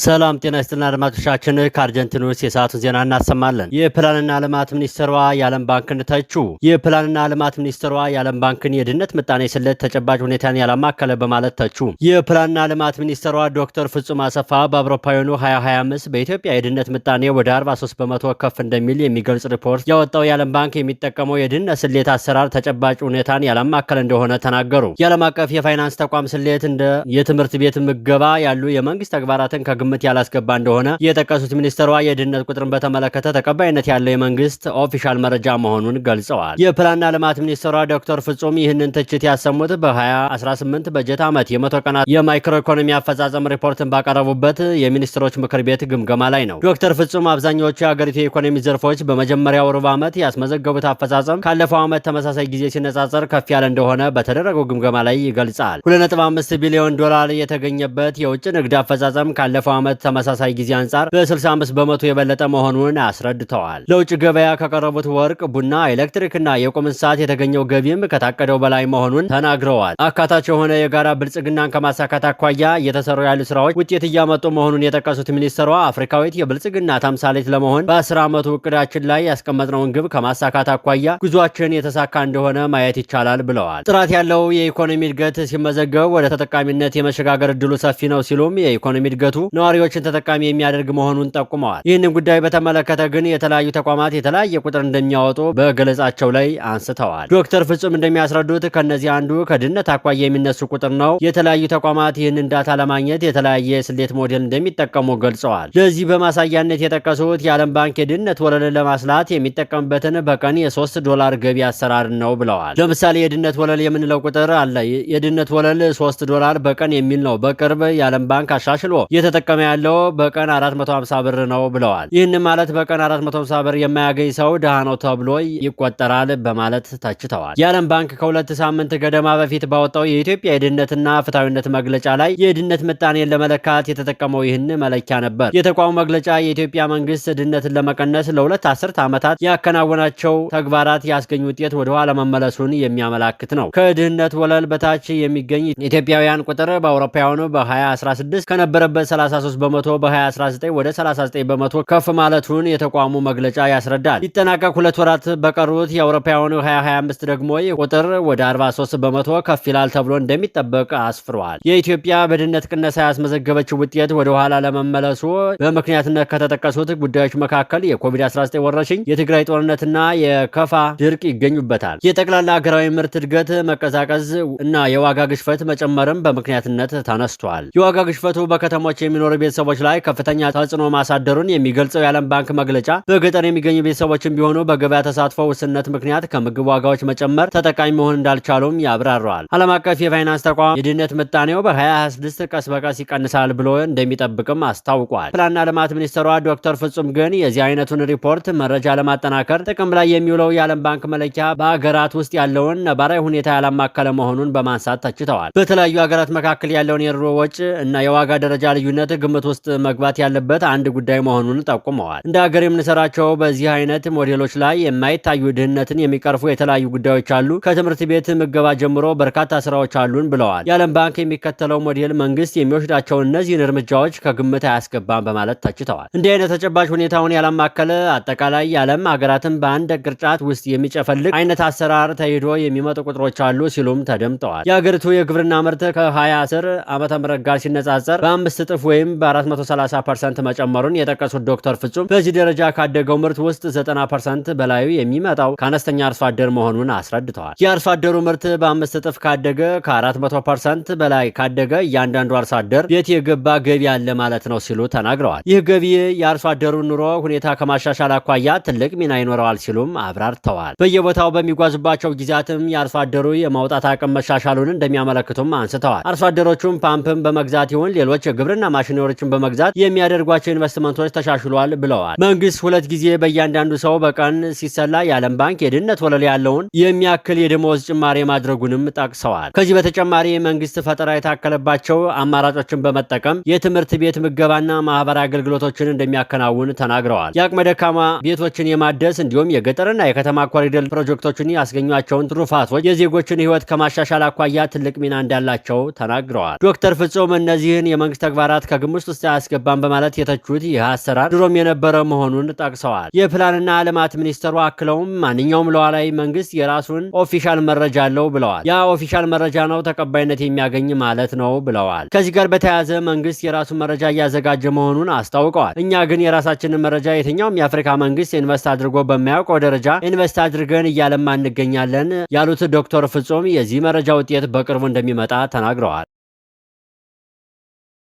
ሰላም ጤና ይስጥልና አድማጮቻችን ከአርጀንቲኖስ የሰዓቱን ዜና እናሰማለን። የፕላንና ልማት ሚኒስትሯ የዓለም ባንክን ተቹ። የፕላንና ልማት ሚኒስትሯ የዓለም ባንክን የድህነት ምጣኔ ስሌት ተጨባጭ ሁኔታን ያላማከለ በማለት ተቹ። የፕላንና ልማት ሚኒስትሯ ዶክተር ፍጹም አሰፋ በአውሮፓውያኑ 2025 በኢትዮጵያ የድህነት ምጣኔ ወደ 43 በመቶ ከፍ እንደሚል የሚገልጽ ሪፖርት ያወጣው የዓለም ባንክ የሚጠቀመው የድህነት ስሌት አሰራር ተጨባጭ ሁኔታን ያላማከለ እንደሆነ ተናገሩ። የዓለም አቀፍ የፋይናንስ ተቋም ስሌት እንደ የትምህርት ቤት ምገባ ያሉ የመንግስት ተግባራትን ከግምት ያላስገባ እንደሆነ የጠቀሱት ሚኒስትሯ የድህነት ቁጥርን በተመለከተ ተቀባይነት ያለው የመንግስት ኦፊሻል መረጃ መሆኑን ገልጸዋል። የፕላንና ልማት ሚኒስትሯ ዶክተር ፍጹም ይህንን ትችት ያሰሙት በ2018 በጀት ዓመት የ100 ቀናት የማይክሮ ኢኮኖሚ አፈጻጸም ሪፖርትን ባቀረቡበት የሚኒስትሮች ምክር ቤት ግምገማ ላይ ነው። ዶክተር ፍጹም አብዛኛዎቹ የሀገሪቱ የኢኮኖሚ ዘርፎች በመጀመሪያው ሩብ ዓመት ያስመዘገቡት አፈጻጸም ካለፈው ዓመት ተመሳሳይ ጊዜ ሲነጻጸር ከፍ ያለ እንደሆነ በተደረገው ግምገማ ላይ ይገልጻል። $2.5 ቢሊዮን የተገኘበት የውጭ ንግድ አፈጻጸም ካለፈው ዓመት ተመሳሳይ ጊዜ አንጻር በ65 በመቶ የበለጠ መሆኑን አስረድተዋል። ለውጭ ገበያ ከቀረቡት ወርቅ፣ ቡና፣ ኤሌክትሪክና የቁም እንስሳት የተገኘው ገቢም ከታቀደው በላይ መሆኑን ተናግረዋል። አካታች የሆነ የጋራ ብልጽግናን ከማሳካት አኳያ እየተሰሩ ያሉ ስራዎች ውጤት እያመጡ መሆኑን የጠቀሱት ሚኒስትሯ አፍሪካዊት የብልጽግና ተምሳሌት ለመሆን በ10 ዓመቱ እቅዳችን ላይ ያስቀመጥነውን ግብ ከማሳካት አኳያ ጉዟችን የተሳካ እንደሆነ ማየት ይቻላል ብለዋል። ጥራት ያለው የኢኮኖሚ እድገት ሲመዘገብ ወደ ተጠቃሚነት የመሸጋገር እድሉ ሰፊ ነው ሲሉም የኢኮኖሚ እድገቱ ነዋሪዎችን ተጠቃሚ የሚያደርግ መሆኑን ጠቁመዋል። ይህንን ጉዳይ በተመለከተ ግን የተለያዩ ተቋማት የተለያየ ቁጥር እንደሚያወጡ በገለጻቸው ላይ አንስተዋል። ዶክተር ፍጹም እንደሚያስረዱት ከነዚህ አንዱ ከድህነት አኳያ የሚነሱ ቁጥር ነው። የተለያዩ ተቋማት ይህንን ዳታ ለማግኘት የተለያየ ስሌት ሞዴል እንደሚጠቀሙ ገልጸዋል። ለዚህ በማሳያነት የጠቀሱት የዓለም ባንክ የድህነት ወለልን ለማስላት የሚጠቀምበትን በቀን $3 ገቢ አሰራር ነው ብለዋል። ለምሳሌ የድህነት ወለል የምንለው ቁጥር አለ። የድህነት ወለል $3 በቀን የሚል ነው። በቅርብ የዓለም ባንክ አሻሽሎ የተጠቀመ ያለው በቀን 450 ብር ነው ብለዋል። ይህን ማለት በቀን 450 ብር የማያገኝ ሰው ድሃ ነው ተብሎ ይቆጠራል በማለት ተችተዋል። የዓለም ባንክ ከ2 ሳምንት ገደማ በፊት ባወጣው የኢትዮጵያ የድህነትና ፍትሐዊነት መግለጫ ላይ የድህነት ምጣኔን ለመለካት የተጠቀመው ይህን መለኪያ ነበር። የተቋሙ መግለጫ የኢትዮጵያ መንግስት ድህነትን ለመቀነስ ለ2 አስርት ዓመታት ያከናወናቸው ተግባራት ያስገኙ ውጤት ወደ ኋላ መመለሱን የሚያመላክት ነው። ከድህነት ወለል በታች የሚገኝ ኢትዮጵያውያን ቁጥር በአውሮፓውያኑ በ2016 ከነበረበት 33 በመቶ በ2019 ወደ 39 በመቶ ከፍ ማለቱን የተቋሙ መግለጫ ያስረዳል። ሊጠናቀቅ 2 ወራት በቀሩት የአውሮፓውያኑ 2025 ደግሞ ቁጥር ወደ 43 በመቶ ከፍ ይላል ተብሎ እንደሚጠበቅ አስፍሯል። የኢትዮጵያ በድህነት ቅነሳ ያስመዘገበችው ውጤት ወደ ኋላ ለመመለሱ በምክንያትነት ከተጠቀሱት ጉዳዮች መካከል የኮቪድ-19 ወረርሽኝ፣ የትግራይ ጦርነትና የከፋ ድርቅ ይገኙበታል። የጠቅላላ ሀገራዊ ምርት እድገት መቀዛቀዝ እና የዋጋ ግሽፈት መጨመርም በምክንያትነት ተነስቷል። የዋጋ ግሽፈቱ በከተሞች የሚኖሩ ቤተሰቦች ላይ ከፍተኛ ተጽዕኖ ማሳደሩን የሚገልጸው የዓለም ባንክ መግለጫ በገጠር የሚገኙ ቤተሰቦችም ቢሆኑ በገበያ ተሳትፎ ውስንነት ምክንያት ከምግብ ዋጋዎች መጨመር ተጠቃሚ መሆን እንዳልቻሉም ያብራራዋል። ዓለም አቀፍ የፋይናንስ ተቋም የድህነት ምጣኔው በ2026 ቀስ በቀስ ይቀንሳል ብሎ እንደሚጠብቅም አስታውቋል። ፕላንና ልማት ሚኒስትሯ ዶክተር ፍጹም ግን የዚህ አይነቱን ሪፖርት መረጃ ለማጠናከር ጥቅም ላይ የሚውለው የዓለም ባንክ መለኪያ በአገራት ውስጥ ያለውን ነባራዊ ሁኔታ ያላማከለ መሆኑን በማንሳት ተችተዋል። በተለያዩ ሀገራት መካከል ያለውን የኑሮ ወጪ እና የዋጋ ደረጃ ልዩነት ግምት ውስጥ መግባት ያለበት አንድ ጉዳይ መሆኑን ጠቁመዋል። እንደ ሀገር የምንሰራቸው በዚህ አይነት ሞዴሎች ላይ የማይታዩ ድህነትን የሚቀርፉ የተለያዩ ጉዳዮች አሉ። ከትምህርት ቤት ምገባ ጀምሮ በርካታ ስራዎች አሉን ብለዋል። የዓለም ባንክ የሚከተለው ሞዴል መንግስት የሚወስዳቸውን እነዚህን እርምጃዎች ከግምት አያስገባም በማለት ተችተዋል። እንዲህ አይነት ተጨባጭ ሁኔታውን ያላማከለ አጠቃላይ የዓለም ሀገራትን በአንድ ቅርጫት ውስጥ የሚጨፈልቅ አይነት አሰራር ተሄዶ የሚመጡ ቁጥሮች አሉ ሲሉም ተደምጠዋል። የሀገሪቱ የግብርና ምርት ከ2010 ዓመተ ምህረት ጋር ሲነጻጸር በ5 እጥፍ ወይም በ430% መጨመሩን የጠቀሱት ዶክተር ፍጹም በዚህ ደረጃ ካደገው ምርት ውስጥ 90% በላዩ የሚመጣው ከአነስተኛ አርሶ አደር መሆኑን አስረድተዋል። የአርሶ አደሩ ምርት በ5 እጥፍ ካደገ ከ400% በላይ ካደገ እያንዳንዱ አርሶ አደር ቤት የገባ ገቢ አለ ማለት ነው ሲሉ ተናግረዋል። ይህ ገቢ የአርሶ አደሩ ኑሮ ሁኔታ ከማሻሻል አኳያ ትልቅ ሚና ይኖረዋል ሲሉም አብራርተዋል። በየቦታው በሚጓዙባቸው ጊዜያትም የአርሶ አደሩ የማውጣት አቅም መሻሻሉን እንደሚያመለክቱም አንስተዋል። አርሶ አደሮቹም ፓምፕን በመግዛት ይሁን ሌሎች የግብርና ማሽነሪዎችን በመግዛት የሚያደርጓቸው ኢንቨስትመንቶች ተሻሽሏል ብለዋል። መንግስት 2 ጊዜ በእያንዳንዱ ሰው በቀን ሲሰላ የዓለም ባንክ የድህነት ወለል ያለውን የሚያክል የደመወዝ ጭማሪ ማድረጉንም ጠቅሰዋል። ከዚህ በተጨማሪ መንግስት ፈጠራ የታከለባቸው አማራጮችን በመጠቀም የትምህርት ቤት ምገባና ማህበራዊ አገልግሎቶችን እንደሚያከናውን ተናግረዋል። የአቅመ ደካማ ቤቶችን የማደስ እንዲሁም የገጠርና የከተማ ኮሪደር ፕሮጀክቶችን ያስገኟቸውን ትሩፋቶች የዜጎችን ህይወት ከማሻሻል አኳያ ትልቅ ሚና እንዳላቸው ተናግረዋል። ዶክተር ፍጹም እነዚህን የመንግስት ተግባራት ከግምት ውስጥ አያስገባም በማለት የተቹት ይህ አሰራር ድሮም የነበረ መሆኑን ጠቅሰዋል። የፕላንና ልማት ሚኒስተሩ አክለውም ማንኛውም ሉዓላዊ መንግስት የራሱን ኦፊሻል መረጃ አለው ብለዋል። ያ ኦፊሻል መረጃ ነው ተቀባይነት የሚያገኝ ማለት ነው ብለዋል። ከዚህ ጋር በተያያዘ መንግስት የራሱን መረጃ እያዘጋጀ መሆኑን አስታውቀዋል። እኛ ግን የራሳችንን መረጃ የትኛውም የአፍሪካ መንግስት ኢንቨስት አድርጎ በማያውቀው ደረጃ ኢንቨስት አድርገን እያለማ እንገኛለን ያሉት ዶክተር ፍጹም የዚህ መረጃ ውጤት በቅርቡ እንደሚመጣ ተናግረዋል።